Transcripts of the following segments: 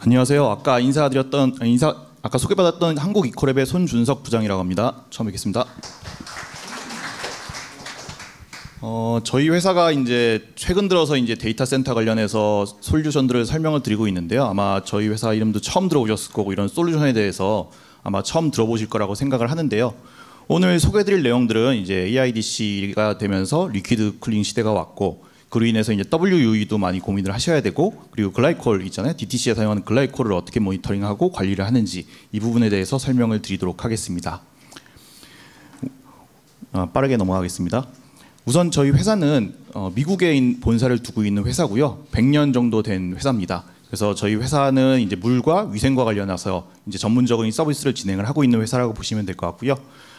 안녕하세요. 아까 소개받았던 한국 이코랩의 손준석 부장이라고 합니다. 처음 뵙겠습니다. 저희 회사가 이제 최근 들어서 이제 데이터 센터 관련해서 솔루션들을 설명을 드리고 있는데요. 아마 저희 회사 이름도 처음 들어보셨을 거고 이런 솔루션에 대해서 아마 처음 들어보실 거라고 생각을 하는데요. 오늘 소개해드릴 내용들은 이제 AIDC가 되면서 리퀴드 쿨링 시대가 왔고, 그로 인해서 이제 WUE도 많이 고민을 하셔야 되고, 그리고 글라이콜 있잖아요. DTC에 사용하는 글라이콜을 어떻게 모니터링하고 관리를 하는지, 이 부분에 대해서 설명을 드리도록 하겠습니다. 빠르게 넘어가겠습니다. 우선 저희 회사는 미국에 본사를 두고 있는 회사고요. 100년 정도 된 회사입니다. 그래서 저희 회사는 이제 물과 위생과 관련해서 이제 전문적인 서비스를 진행을 하고 있는 회사라고 보시면 될 것 같고요.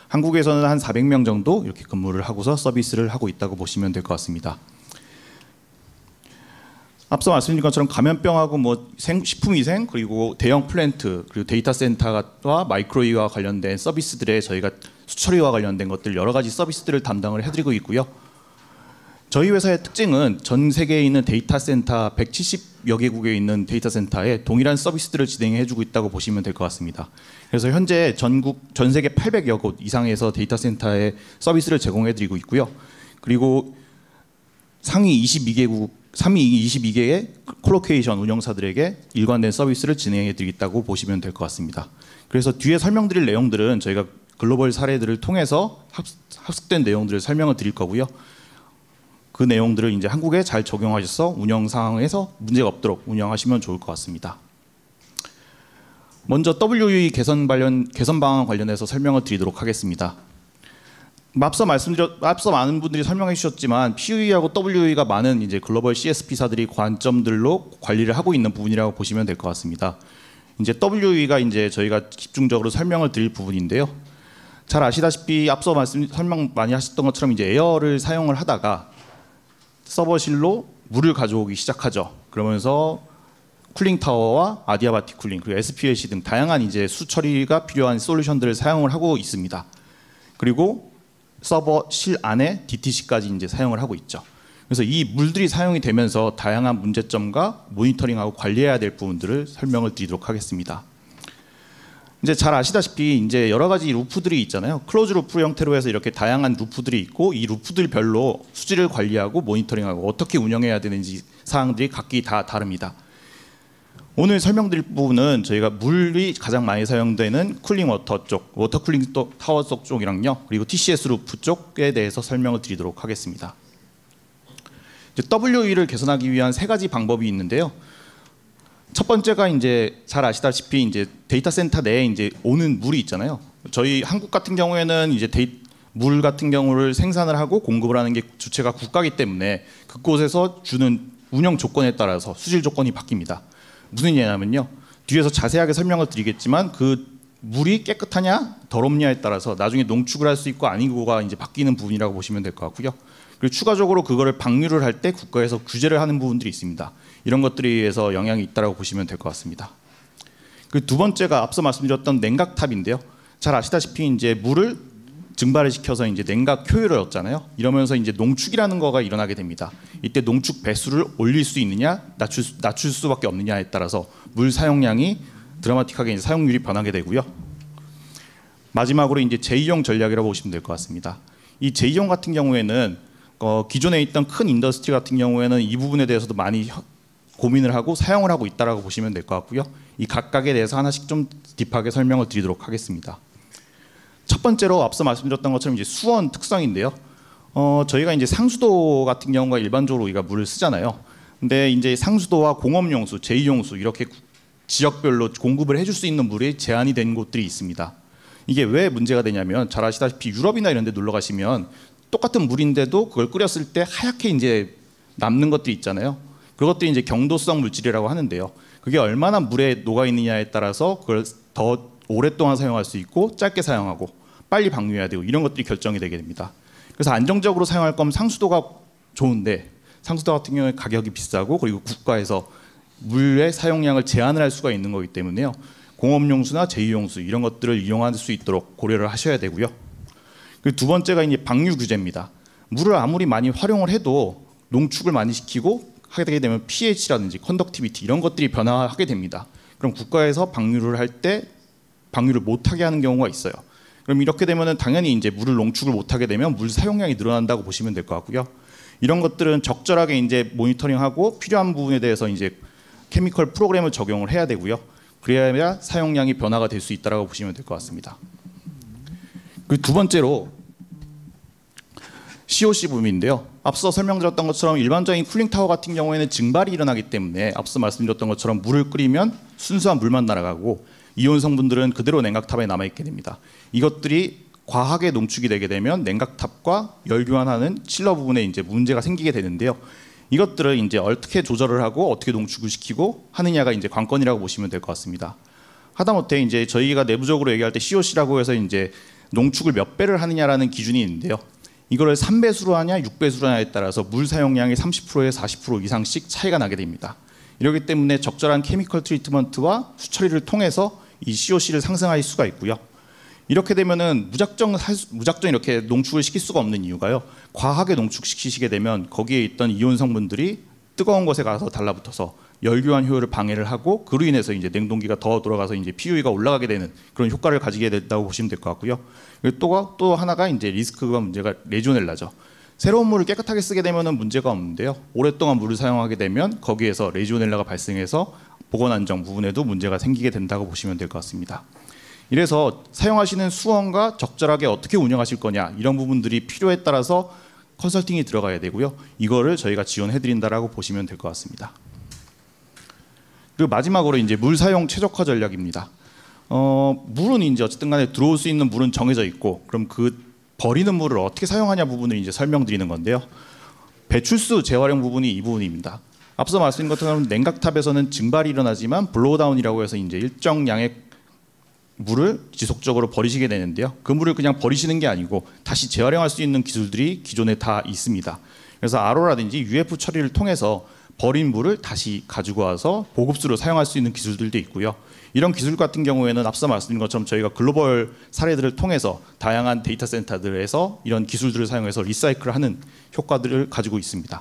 한국에서는 한 400명 정도 이렇게 근무를 하고서 서비스를 하고 있다고 보시면 될 것 같습니다. 앞서 말씀드린 것처럼 감염병하고 식품위생, 그리고 대형 플랜트, 그리고 데이터 센터와 마이크로웨이와 관련된 서비스들에 저희가 수처리와 관련된 것들 여러 가지 서비스들을 담당을 해드리고 있고요. 저희 회사의 특징은 전 세계에 있는 데이터 센터 170여 개국에 있는 데이터 센터에 동일한 서비스들을 진행해주고 있다고 보시면 될 것 같습니다. 그래서 현재 전 세계 800여 곳 이상에서 데이터 센터에 서비스를 제공해드리고 있고요. 그리고 상위 22개의 콜로케이션 운영사들에게 일관된 서비스를 진행해드리겠다고 보시면 될 것 같습니다. 그래서 뒤에 설명드릴 내용들은 저희가 글로벌 사례들을 통해서 합숙된 내용들을 설명을 드릴 거고요. 그 내용들을 이제 한국에 잘 적용하셔서 운영 상황에서 문제가 없도록 운영하시면 좋을 것 같습니다. 먼저 WUE 개선 방안 관련해서 설명을 드리도록 하겠습니다. 앞서 많은 분들이 설명해 주셨지만 PUE하고 WUE가 많은 이제 글로벌 CSP사들이 관점들로 관리를 하고 있는 부분이라고 보시면 될 것 같습니다. 이제 WUE가 이제 저희가 집중적으로 설명을 드릴 부분인데요. 잘 아시다시피 앞서 설명 많이 하셨던 것처럼 이제 에어를 사용을 하다가 서버실로 물을 가져오기 시작하죠. 그러면서 쿨링 타워와 아디아바틱 쿨링, 그리고 SPLC 등 다양한 이제 수처리가 필요한 솔루션들을 사용을 하고 있습니다. 그리고 서버실 안에 DTC까지 이제 사용을 하고 있죠. 그래서 이 물들이 사용이 되면서 다양한 문제점과 모니터링하고 관리해야 될 부분들을 설명을 드리도록 하겠습니다. 이제 잘 아시다시피 이제 여러 가지 루프들이 있잖아요. 클로즈 루프 형태로 해서 이렇게 다양한 루프들이 있고, 이 루프들별로 수질을 관리하고 모니터링하고 어떻게 운영해야 되는지 사항들이 각기 다 다릅니다. 오늘 설명드릴 부분은 저희가 물이 가장 많이 사용되는 쿨링 워터 쪽, 워터 쿨링 타워 쪽이랑요, 그리고 TCS 루프 쪽에 대해서 설명을 드리도록 하겠습니다. WUE를 개선하기 위한 세 가지 방법이 있는데요. 첫 번째가 이제 잘 아시다시피 이제 데이터 센터 내에 이제 오는 물이 있잖아요. 저희 한국 같은 경우에는 이제 물 같은 경우를 생산을 하고 공급을 하는 게 주체가 국가이기 때문에 그곳에서 주는 운영 조건에 따라서 수질 조건이 바뀝니다. 무슨 얘기냐면요, 뒤에서 자세하게 설명을 드리겠지만 그 물이 깨끗하냐 더럽냐에 따라서 나중에 농축을 할 수 있고 아니고가 이제 바뀌는 부분이라고 보시면 될 것 같고요. 그리고 추가적으로 그거를 방류를 할 때 국가에서 규제를 하는 부분들이 있습니다. 이런 것들에 의해서 영향이 있다고 보시면 될 것 같습니다. 그 두 번째가 앞서 말씀드렸던 냉각탑인데요. 잘 아시다시피 이제 물을 증발을 시켜서 이제 냉각 효율을 얻잖아요. 이러면서 이제 농축이라는 거가 일어나게 됩니다. 이때 농축 배수를 올릴 수 있느냐, 낮출 수밖에 없느냐에 따라서 물 사용량이 드라마틱하게 이제 사용률이 변하게 되고요. 마지막으로 이제 제2용 전략이라고 보시면 될 것 같습니다. 이 제2용 같은 경우에는 기존에 있던 큰 인더스트리 같은 경우에는 이 부분에 대해서도 많이 고민을 하고 사용을 하고 있다라고 보시면 될 것 같고요. 이 각각에 대해서 하나씩 좀 딥하게 설명을 드리도록 하겠습니다. 첫 번째로 앞서 말씀드렸던 것처럼 이제 수원 특성인데요. 저희가 이제 상수도 같은 경우가 일반적으로 우리가 물을 쓰잖아요. 근데 이제 상수도와 공업용수, 제2용수 이렇게 지역별로 공급을 해줄 수 있는 물이 제한이 된 곳들이 있습니다. 이게 왜 문제가 되냐면 잘 아시다시피 유럽이나 이런 데 놀러 가시면 똑같은 물인데도 그걸 끓였을 때 하얗게 이제 남는 것들이 있잖아요. 그것들이 이제 경도성 물질이라고 하는데요. 그게 얼마나 물에 녹아 있느냐에 따라서 그걸 더 오랫동안 사용할 수 있고 짧게 사용하고 빨리 방류해야 되고 이런 것들이 결정이 되게 됩니다. 그래서 안정적으로 사용할 거면 상수도가 좋은데 상수도 같은 경우에 가격이 비싸고, 그리고 국가에서 물의 사용량을 제한을 할 수가 있는 거기 때문에요. 공업용수나 제2용수 이런 것들을 이용할 수 있도록 고려를 하셔야 되고요. 그리고 두 번째가 이제 방류 규제입니다. 물을 아무리 많이 활용을 해도 농축을 많이 시키고 하게 되면 pH라든지 컨덕티비티 이런 것들이 변화하게 됩니다. 그럼 국가에서 방류를 할 때 방류를 못하게 하는 경우가 있어요. 그럼 이렇게 되면은 당연히 이제 물을 농축을 못하게 되면 물 사용량이 늘어난다고 보시면 될 것 같고요. 이런 것들은 적절하게 이제 모니터링하고 필요한 부분에 대해서 이제 케미컬 프로그램을 적용을 해야 되고요. 그래야 사용량이 변화가 될 수 있다라고 보시면 될 것 같습니다. 그리고 두 번째로 COC 부분인데요. 앞서 설명드렸던 것처럼 일반적인 쿨링 타워 같은 경우에는 증발이 일어나기 때문에 앞서 말씀드렸던 것처럼 물을 끓이면 순수한 물만 날아가고 이온 성분들은 그대로 냉각탑에 남아있게 됩니다. 이것들이 과하게 농축이 되게 되면 냉각탑과 열교환하는 칠러 부분에 이제 문제가 생기게 되는데요. 이것들을 이제 어떻게 조절을 하고 어떻게 농축을 시키고 하느냐가 이제 관건이라고 보시면 될 것 같습니다. 하다못해 이제 저희가 내부적으로 얘기할 때 COC라고 해서 이제 농축을 몇 배를 하느냐라는 기준이 있는데요. 이거를 3배수로 하냐 6배수로 하냐에 따라서 물 사용량이 30%에서 40% 이상씩 차이가 나게 됩니다. 이렇기 때문에 적절한 케미컬 트리트먼트와 수처리를 통해서 이 COC를 상승할 수가 있고요. 이렇게 되면은 무작정 이렇게 농축을 시킬 수가 없는 이유가요. 과하게 농축시키시게 되면 거기에 있던 이온 성분들이 뜨거운 것에 가서 달라붙어서 열교환 효율을 방해를 하고 그로 인해서 이제 냉동기가 더 돌아가서 이제 PUE가 올라가게 되는 그런 효과를 가지게 된다고 보시면 될 것 같고요. 그리고 또 하나가 이제 리스크가 문제가 레지오넬라죠. 새로운 물을 깨끗하게 쓰게 되면은 문제가 없는데요. 오랫동안 물을 사용하게 되면 거기에서 레지오넬라가 발생해서 보건 안정 부분에도 문제가 생기게 된다고 보시면 될 것 같습니다. 이래서 사용하시는 수원과 적절하게 어떻게 운영하실 거냐 이런 부분들이 필요에 따라서 컨설팅이 들어가야 되고요. 이거를 저희가 지원해 드린다라고 보시면 될 것 같습니다. 그리고 마지막으로 이제 물 사용 최적화 전략입니다. 물은 이제 어쨌든 간에 들어올 수 있는 물은 정해져 있고 그럼 그 버리는 물을 어떻게 사용하냐 부분을 이제 설명드리는 건데요. 배출수 재활용 부분이 이 부분입니다. 앞서 말씀드린 것처럼 냉각탑에서는 증발이 일어나지만 블로우다운이라고 해서 이제 일정 양의 물을 지속적으로 버리시게 되는데요. 그 물을 그냥 버리시는 게 아니고 다시 재활용할 수 있는 기술들이 기존에 다 있습니다. 그래서 RO라든지 UF 처리를 통해서 버린 물을 다시 가지고 와서 보급수로 사용할 수 있는 기술들도 있고요. 이런 기술 같은 경우에는 앞서 말씀드린 것처럼 저희가 글로벌 사례들을 통해서 다양한 데이터 센터들에서 이런 기술들을 사용해서 리사이클하는 효과들을 가지고 있습니다.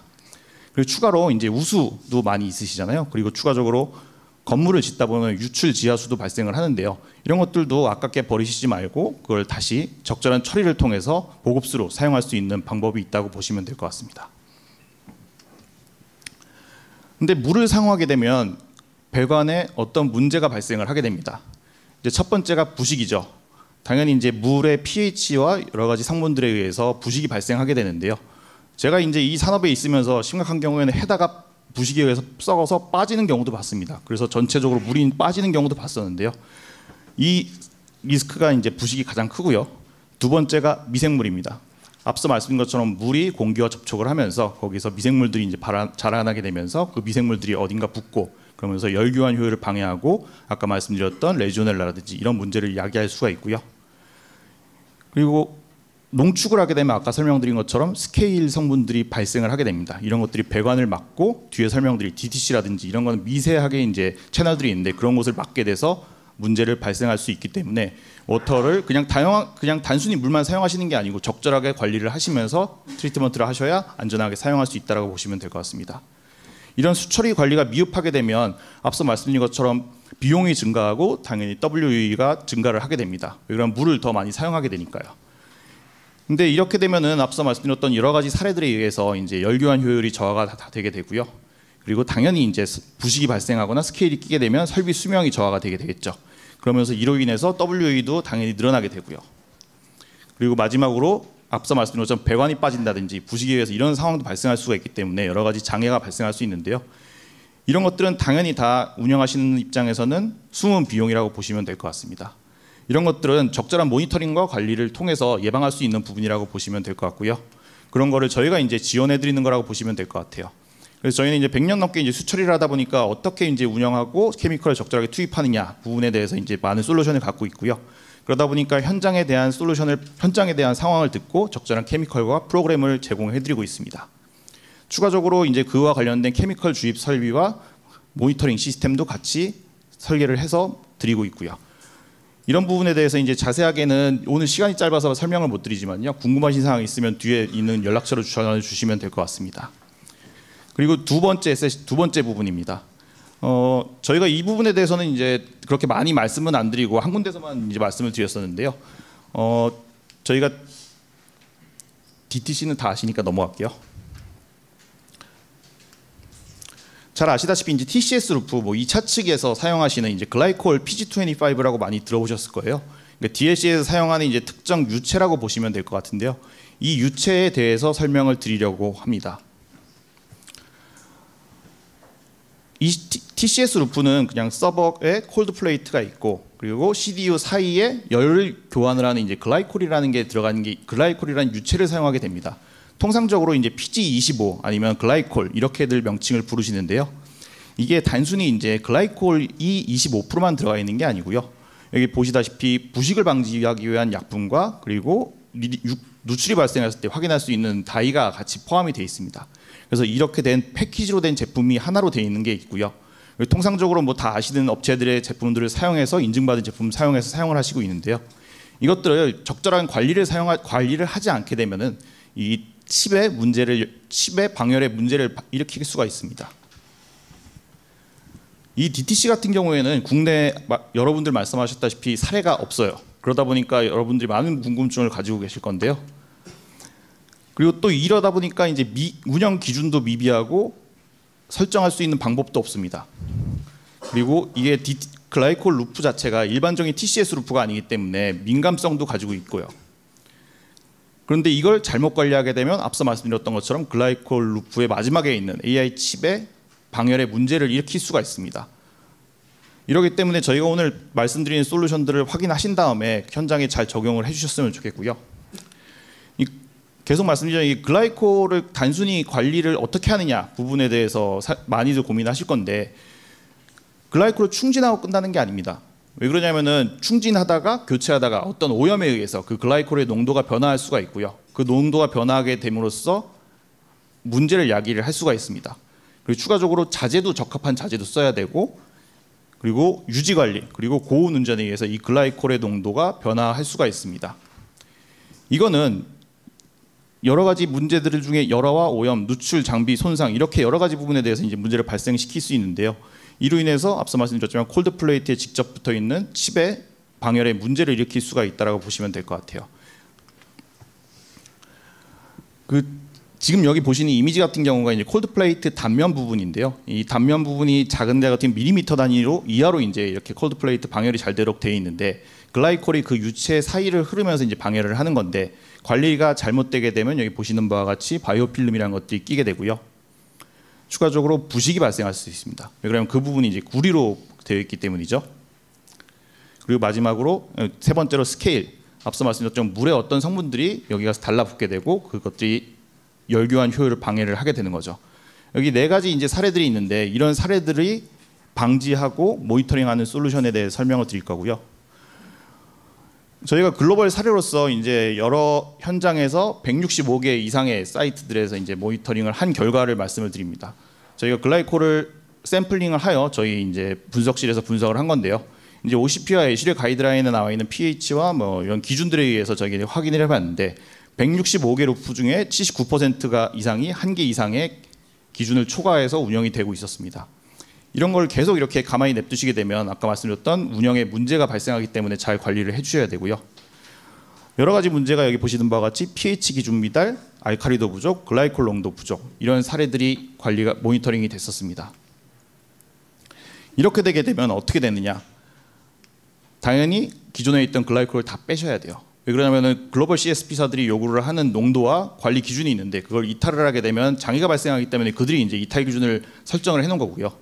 그리고 추가로 이제 우수도 많이 있으시잖아요. 그리고 추가적으로 건물을 짓다 보면 유출 지하수도 발생을 하는데요. 이런 것들도 아깝게 버리시지 말고 그걸 다시 적절한 처리를 통해서 보급수로 사용할 수 있는 방법이 있다고 보시면 될 것 같습니다. 근데 물을 사용하게 되면 배관에 어떤 문제가 발생을 하게 됩니다. 이제 첫 번째가 부식이죠. 당연히 이제 물의 pH와 여러 가지 성분들에 의해서 부식이 발생하게 되는데요. 제가 이제 이 산업에 있으면서 심각한 경우에는 해다가 부식에 의해서 썩어서 빠지는 경우도 봤습니다. 그래서 전체적으로 물이 빠지는 경우도 봤었는데요. 이 리스크가 이제 부식이 가장 크고요. 두 번째가 미생물입니다. 앞서 말씀드린 것처럼 물이 공기와 접촉을 하면서 거기서 미생물들이 이제 자라나게 되면서 그 미생물들이 어딘가 붙고 그러면서 열교환 효율을 방해하고 아까 말씀드렸던 레지오넬라라든지 이런 문제를 야기할 수가 있고요. 그리고 농축을 하게 되면 아까 설명드린 것처럼 스케일 성분들이 발생을 하게 됩니다. 이런 것들이 배관을 막고 뒤에 설명드린 DTC라든지 이런 건 미세하게 이제 채널들이 있는데 그런 것을 막게 돼서 문제를 발생할 수 있기 때문에 워터를 그냥 단순히 물만 사용하시는 게 아니고 적절하게 관리를 하시면서 트리트먼트를 하셔야 안전하게 사용할 수 있다고 보시면 될 것 같습니다. 이런 수처리 관리가 미흡하게 되면 앞서 말씀드린 것처럼 비용이 증가하고 당연히 WU가 증가를 하게 됩니다. 그럼 물을 더 많이 사용하게 되니까요. 근데 이렇게 되면은 앞서 말씀드렸던 여러 가지 사례들에 의해서 이제 열교환 효율이 저하가 다 되게 되고요. 그리고 당연히 이제 부식이 발생하거나 스케일이 끼게 되면 설비 수명이 저하가 되게 되겠죠. 그러면서 이로 인해서 WE도 당연히 늘어나게 되고요. 그리고 마지막으로 앞서 말씀드린 것처럼 배관이 빠진다든지 부식에 의해서 이런 상황도 발생할 수가 있기 때문에 여러 가지 장애가 발생할 수 있는데요. 이런 것들은 당연히 다 운영하시는 입장에서는 숨은 비용이라고 보시면 될 것 같습니다. 이런 것들은 적절한 모니터링과 관리를 통해서 예방할 수 있는 부분이라고 보시면 될 것 같고요. 그런 거를 저희가 이제 지원해 드리는 거라고 보시면 될 것 같아요. 그래서 저희는 이제 100년 넘게 이제 수처리를 하다 보니까 어떻게 이제 운영하고 케미컬을 적절하게 투입하느냐 부분에 대해서 이제 많은 솔루션을 갖고 있고요. 그러다 보니까 현장에 대한 상황을 듣고 적절한 케미컬과 프로그램을 제공해 드리고 있습니다. 추가적으로 이제 그와 관련된 케미컬 주입 설비와 모니터링 시스템도 같이 설계를 해서 드리고 있고요. 이런 부분에 대해서 이제 자세하게는 오늘 시간이 짧아서 설명을 못 드리지만요. 궁금하신 사항이 있으면 뒤에 있는 연락처로 전화 주시면 될 것 같습니다. 그리고 두 번째 부분입니다. 저희가 이 부분에 대해서는 이제 그렇게 많이 말씀은 안 드리고 한 군데서만 이제 말씀을 드렸었는데요. 저희가 DTC는 다 아시니까 넘어갈게요. 잘 아시다시피 이제 TCS 루프 뭐 2차 측에서 사용하시는 이제 글라이콜 PG25라고 많이 들어보셨을 거예요. 그러니까 DLC에서 사용하는 이제 특정 유체라고 보시면 될 것 같은데요. 이 유체에 대해서 설명을 드리려고 합니다. 이 TCS 루프는 그냥 서버에 콜드 플레이트가 있고 그리고 CDU 사이에 열을 교환을 하는 이제 글라이콜이라는 게 들어가는 게 글라이콜이라는 유체를 사용하게 됩니다. 통상적으로 이제 PG25 아니면 글라이콜 이렇게들 명칭을 부르시는데요. 이게 단순히 이제 글라이콜이 25%만 들어가 있는 게 아니고요. 여기 보시다시피 부식을 방지하기 위한 약분과 그리고 누출이 발생했을 때 확인할 수 있는 다이가 같이 포함이 되어 있습니다. 그래서 이렇게 된 패키지로 된 제품이 하나로 되어 있는 게 있고요. 통상적으로 뭐 다 아시는 업체들의 제품들을 사용해서 인증받은 제품 사용해서 사용을 하시고 있는데요. 이것들을 적절한 관리를 하지 않게 되면은 이 칩의 방열의 문제를 일으킬 수가 있습니다. 이 DTC 같은 경우에는 국내 여러분들 말씀하셨다시피 사례가 없어요. 그러다 보니까 여러분들이 많은 궁금증을 가지고 계실 건데요. 그리고 또 이러다 보니까 이제 운영 기준도 미비하고 설정할 수 있는 방법도 없습니다. 그리고 이게 글라이콜 루프 자체가 일반적인 TCS 루프가 아니기 때문에 민감성도 가지고 있고요. 그런데 이걸 잘못 관리하게 되면 앞서 말씀드렸던 것처럼 글라이콜 루프의 마지막에 있는 AI 칩의 방열의 문제를 일으킬 수가 있습니다. 이렇기 때문에 저희가 오늘 말씀드리는 솔루션들을 확인하신 다음에 현장에 잘 적용을 해주셨으면 좋겠고요. 계속 말씀드리면 이 글라이콜을 단순히 관리를 어떻게 하느냐 부분에 대해서 많이들 고민하실 건데 글라이콜을 충진하고 끝나는 게 아닙니다. 왜 그러냐면은 충진하다가 교체하다가 어떤 오염에 의해서 그 글라이콜의 농도가 변화할 수가 있고요. 그 농도가 변화하게 됨으로써 문제를 야기를 할 수가 있습니다. 그리고 추가적으로 자재도 적합한 자재도 써야 되고 그리고 유지 관리 그리고 고온 운전에 의해서 이 글라이콜의 농도가 변화할 수가 있습니다. 이거는 여러 가지 문제들 중에 열화와 오염, 누출, 장비, 손상 이렇게 여러 가지 부분에 대해서 이제 문제를 발생시킬 수 있는데요. 이로 인해서 앞서 말씀드렸지만 콜드 플레이트에 직접 붙어 있는 칩의 방열에 문제를 일으킬 수가 있다라고 보시면 될 것 같아요. 지금 여기 보시는 이미지 같은 경우가 이제 콜드 플레이트 단면 부분인데요. 이 단면 부분이 작은 데 같은 밀리미터 단위로 이하로 이제 이렇게 콜드 플레이트 방열이 잘 되도록 되어 있는데 글라이콜이 그 유체 사이를 흐르면서 이제 방열을 하는 건데 관리가 잘못되게 되면 여기 보시는 바와 같이 바이오 필름이라는 것들이 끼게 되고요. 추가적으로 부식이 발생할 수 있습니다. 왜냐하면 그 부분이 이제 구리로 되어 있기 때문이죠. 그리고 마지막으로 세 번째로 스케일. 앞서 말씀드렸던 물의 어떤 성분들이 여기 가서 달라붙게 되고 그것들이 열교환 효율을 방해를 하게 되는 거죠. 여기 네 가지 이제 사례들이 있는데 이런 사례들이 방지하고 모니터링하는 솔루션에 대해 설명을 드릴 거고요. 저희가 글로벌 사례로서 이제 여러 현장에서 165개 이상의 사이트들에서 이제 모니터링을 한 결과를 말씀을 드립니다. 저희가 글라이콜을 샘플링을 하여 저희 이제 분석실에서 분석을 한 건데요. 이제 OCP와 애슐의 가이드라인에 나와 있는 pH와 뭐 이런 기준들에 의해서 저희가 확인을 해봤는데 165개 루프 중에 79%가 이상이 한 개 이상의 기준을 초과해서 운영이 되고 있었습니다. 이런 걸 계속 이렇게 가만히 냅두시게 되면 아까 말씀드렸던 운영에 문제가 발생하기 때문에 잘 관리를 해주셔야 되고요. 여러 가지 문제가 여기 보시는 바와 같이 pH 기준 미달, 알카리도 부족, 글라이콜 농도 부족 이런 사례들이 관리가 모니터링이 됐었습니다. 이렇게 되게 되면 어떻게 되느냐? 당연히 기존에 있던 글라이콜을 다 빼셔야 돼요. 왜 그러냐면은 글로벌 CSP사들이 요구를 하는 농도와 관리 기준이 있는데 그걸 이탈을 하게 되면 장애가 발생하기 때문에 그들이 이제 이탈 기준을 설정을 해놓은 거고요.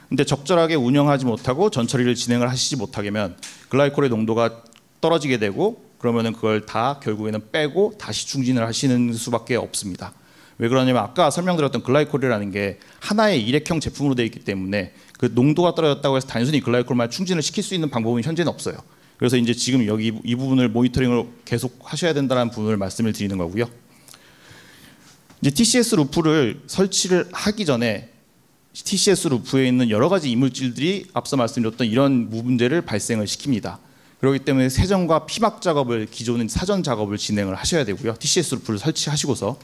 근데 적절하게 운영하지 못하고 전처리를 진행을 하시지 못하게면 글라이콜의 농도가 떨어지게 되고 그러면은 그걸 다 결국에는 빼고 다시 충진을 하시는 수밖에 없습니다. 왜 그러냐면 아까 설명드렸던 글라이콜이라는 게 하나의 일회형 제품으로 되어 있기 때문에 그 농도가 떨어졌다고 해서 단순히 글라이콜만 충진을 시킬 수 있는 방법은 현재는 없어요. 그래서 이제 지금 여기 이 부분을 모니터링을 계속 하셔야 된다는 부분을 말씀을 드리는 거고요. 이제 TCS 루프를 설치를 하기 전에 TCS 루프에 있는 여러 가지 이물질들이 앞서 말씀드렸던 이런 문제를 발생을 시킵니다. 그렇기 때문에 세정과 피막 작업을 기존은 사전 작업을 진행을 하셔야 되고요. TCS 루프를 설치하시고서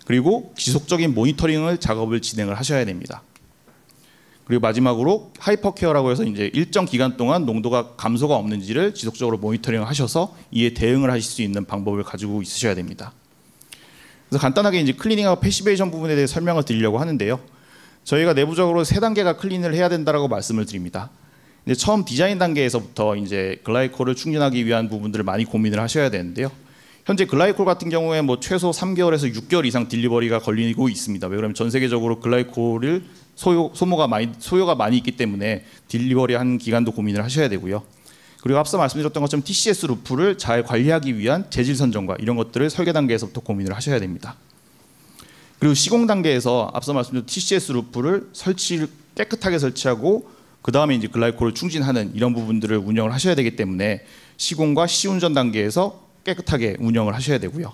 그리고 지속적인 모니터링을 작업을 진행을 하셔야 됩니다. 그리고 마지막으로 하이퍼케어라고 해서 이제 일정 기간 동안 농도가 감소가 없는지를 지속적으로 모니터링을 하셔서 이에 대응을 하실 수 있는 방법을 가지고 있으셔야 됩니다. 그래서 간단하게 이제 클리닝하고 패시베이션 부분에 대해 설명을 드리려고 하는데요. 저희가 내부적으로 3단계가 클린을 해야 된다라고 말씀을 드립니다. 이제 처음 디자인 단계에서부터 이제 글라이콜을 충전하기 위한 부분들을 많이 고민을 하셔야 되는데요. 현재 글라이콜 같은 경우에 뭐 최소 3개월에서 6개월 이상 딜리버리가 걸리고 있습니다. 왜 그러면 전 세계적으로 글라이콜을 소요가 많이 있기 때문에 딜리버리하는 기간도 고민을 하셔야 되고요. 그리고 앞서 말씀드렸던 것처럼 TCS 루프를 잘 관리하기 위한 재질 선정과 이런 것들을 설계 단계에서부터 고민을 하셔야 됩니다. 그리고 시공 단계에서 앞서 말씀드린 TCS 루프를 깨끗하게 설치하고 그 다음에 이제 글라이콜을 충진하는 이런 부분들을 운영을 하셔야 되기 때문에 시공과 시운전 단계에서 깨끗하게 운영을 하셔야 되고요.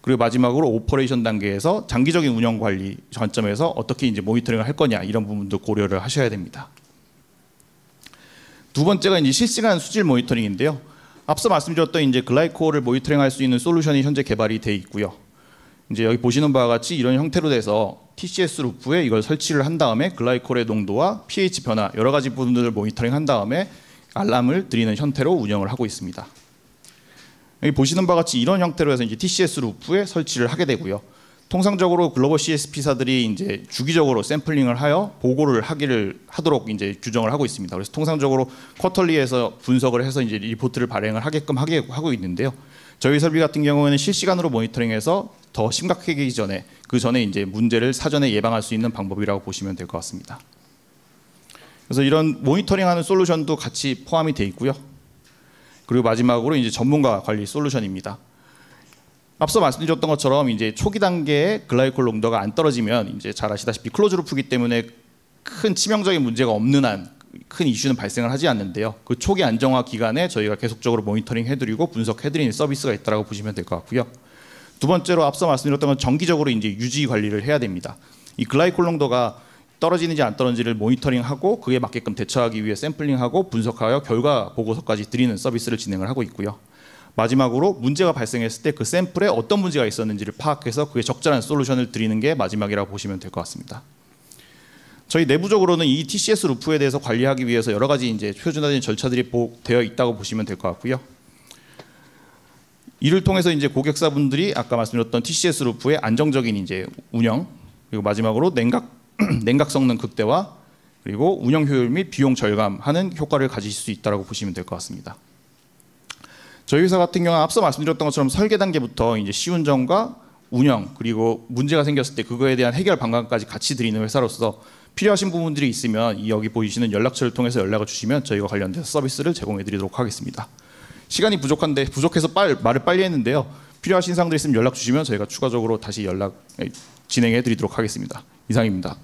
그리고 마지막으로 오퍼레이션 단계에서 장기적인 운영 관리 관점에서 어떻게 이제 모니터링을 할 거냐 이런 부분도 고려를 하셔야 됩니다. 두 번째가 이제 실시간 수질 모니터링인데요. 앞서 말씀드렸던 이제 글라이콜을 모니터링할 수 있는 솔루션이 현재 개발이 돼 있고요. 이제 여기 보시는 바와 같이 이런 형태로 돼서 TCS 루프에 이걸 설치를 한 다음에 글라이콜의 농도와 pH 변화 여러 가지 부분들을 모니터링한 다음에 알람을 드리는 형태로 운영을 하고 있습니다. 여기 보시는 바와 같이 이런 형태로 해서 이제 TCS 루프에 설치를 하게 되고요. 통상적으로 글로벌 CSP사들이 이제 주기적으로 샘플링을 하여 보고를 하도록 이제 규정을 하고 있습니다. 그래서 통상적으로 쿼터리에서 분석을 해서 이제 리포트를 발행을 하게끔 하고 있는데요. 저희 설비 같은 경우에는 실시간으로 모니터링해서 더 심각해지기 전에 그 전에 이제 문제를 사전에 예방할 수 있는 방법이라고 보시면 될 것 같습니다. 그래서 이런 모니터링하는 솔루션도 같이 포함이 되어 있고요. 그리고 마지막으로 이제 전문가 관리 솔루션입니다. 앞서 말씀드렸던 것처럼 이제 초기 단계에 글라이콜 농도가 안 떨어지면 이제 잘 아시다시피 클로즈 루프이기 때문에 큰 치명적인 문제가 없는 한 큰 이슈는 발생을 하지 않는데요. 그 초기 안정화 기간에 저희가 계속적으로 모니터링 해드리고 분석해드리는 서비스가 있다고 보시면 될 것 같고요. 두 번째로 앞서 말씀드렸던 건 정기적으로 이제 유지 관리를 해야 됩니다. 이 글라이콜 농도가 떨어지는지 안 떨어지는지를 모니터링하고 그에 맞게끔 대처하기 위해 샘플링하고 분석하여 결과 보고서까지 드리는 서비스를 진행을 하고 있고요. 마지막으로 문제가 발생했을 때 그 샘플에 어떤 문제가 있었는지를 파악해서 그에 적절한 솔루션을 드리는 게 마지막이라고 보시면 될 것 같습니다. 저희 내부적으로는 이 TCS 루프에 대해서 관리하기 위해서 여러 가지 이제 표준화된 절차들이 되어 있다고 보시면 될 것 같고요. 이를 통해서 이제 고객사분들이 아까 말씀드렸던 TCS 루프의 안정적인 이제 운영 그리고 마지막으로 냉각 성능 극대화 그리고 운영 효율 및 비용 절감하는 효과를 가지실 수 있다고 보시면 될 것 같습니다. 저희 회사 같은 경우는 앞서 말씀드렸던 것처럼 설계 단계부터 이제 시운전과 운영 그리고 문제가 생겼을 때 그거에 대한 해결 방안까지 같이 드리는 회사로서 필요하신 부분들이 있으면 여기 보이시는 연락처를 통해서 연락을 주시면 저희가 관련돼서 서비스를 제공해 드리도록 하겠습니다. 시간이 부족해서 말을 빨리 했는데요. 필요하신 사항들 있으면 연락 주시면 저희가 추가적으로 다시 진행해 드리도록 하겠습니다. 이상입니다.